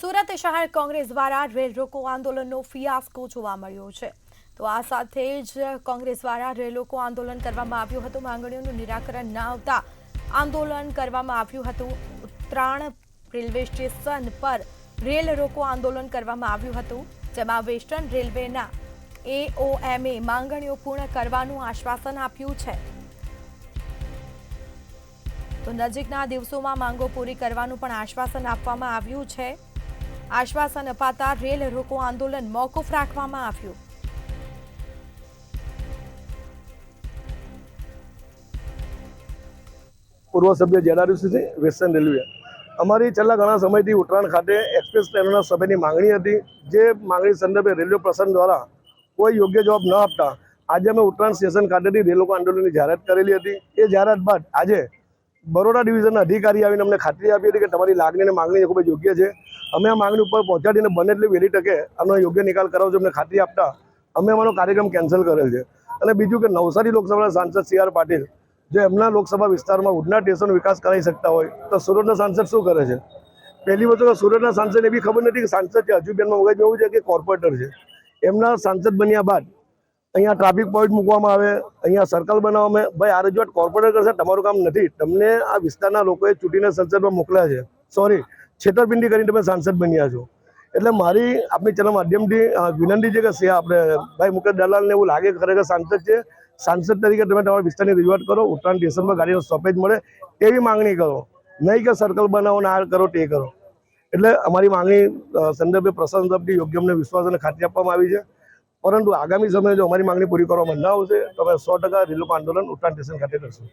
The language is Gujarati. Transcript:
સુરત શહેર કોંગ્રેસ દ્વારા રેલ રોકો આંદોલનનો ફિયાસ્કો જોવા મળ્યો છે। તો આ સાથે જ કોંગ્રેસ દ્વારા રેલ રોકો આંદોલન કરવામાં આવ્યું હતું। માંગણીઓનું નિરાકરણ ન આવતા આંદોલન કરવામાં આવ્યું હતું। ઉત્તરાણ રેલવે સ્ટેશન પર રેલ રોકો આંદોલન કરવામાં આવ્યું હતું, જેમાં વેસ્ટર્ન રેલવેના એઓએમે માંગણીઓ પૂર્ણ કરવાનું આશ્વાસન આપ્યું છે। તો નજીકના દિવસોમાં માંગો પૂરી કરવાનું પણ આશ્વાસન આપવામાં આવ્યું છે। આશ્વાસન અપાતા રેલ રોકો આંદોલન મોકૂફ રાખવામાં આવ્યું। પૂર્વ સભ્ય જેડારુસી છે, વેસ્ટર્ન રેલવે। અમારી છેલ્લા ઘણા સમયથી ઉત્તરાયણ ખાતે એક્સપ્રેસ ટ્રેનોના સમયની માંગણી હતી, જે માંગણી સંદર્ભે રેલવે પ્રશાસન દ્વારા કોઈ યોગ્ય જવાબ ન આપતા આજે અમે ઉત્તરાયણ સ્ટેશન ખાતેથી રેલ રોકો આંદોલનની જાહેરાત કરેલી હતી। એ જાહેરાત બાદ આજે બરોડા ડિવિઝનના અધિકારી આવીને અમને ખાતરી આપી હતી કે તમારી લાગણી અને માંગણી ખૂબ જ યોગ્ય છે। અમે આ માંગણી ઉપર પહોંચાડીને બને એટલી વહેલી તકે આનો યોગ્ય નિકાલ કરાવજો અમને ખાતરી આપતા અમે અમારો કાર્યક્રમ કેન્સલ કરેલ છે। અને બીજું કે નવસારી લોકસભાના સાંસદ સી.આર. પાટીલ જો એમના લોકસભા વિસ્તારમાં ઉડના સ્ટેશનનો વિકાસ કરાવી શકતા હોય તો સુરતના સાંસદ શું કરે છે? પહેલી વસ્તુ સુરતના સાંસદને બી ખબર નથી કે સાંસદ છે, હજુ બી એમના મગજમાં એવું છે કે કોર્પોરેટર છે। એમના સાંસદ બન્યા બાદ અહીંયા ટ્રાફિક પોઈન્ટ મૂકવામાં આવે, અહીંયા સર્કલ બનાવવામાં આવે। ભાઈ, આ રજૂઆત કોર્પોરેટર કરશે, તમારું કામ નથી। તમને આ વિસ્તારના લોકોએ ચૂંટીને સંસદમાં મોકલ્યા છે, સોરી, છેતરપિંડી કરીને તમે સાંસદ બન્યા છો। એટલે મારી આપણી ચેનલ માધ્યમથી વિનંતી છે કે આપણે ભાઈ મુકેશ દલાલને એવું લાગે કે ખરેખર સાંસદ છે, સાંસદ તરીકે તમે તમારા વિસ્તારની રજૂઆત કરો, ઉત્તરાયણ સ્ટેશનમાં ગાડીનો સ્ટોપેજ મળે એવી માંગણી કરો, નહીં કે સર્કલ બનાવો ને આ કરો તે કરો। એટલે અમારી માંગણી સંદર્ભે પ્રશાસન તરફથી યોગ્ય અમને વિશ્વાસ અને ખાતરી આપવામાં આવી છે। પરંતુ આગામી સમયે જો અમારી માંગણી પૂરી કરવામાં ન આવશે તો અમે 100% રેલ રોકો આંદોલન ઉત્તરાયણ સ્ટેશન ખાતે કરશું।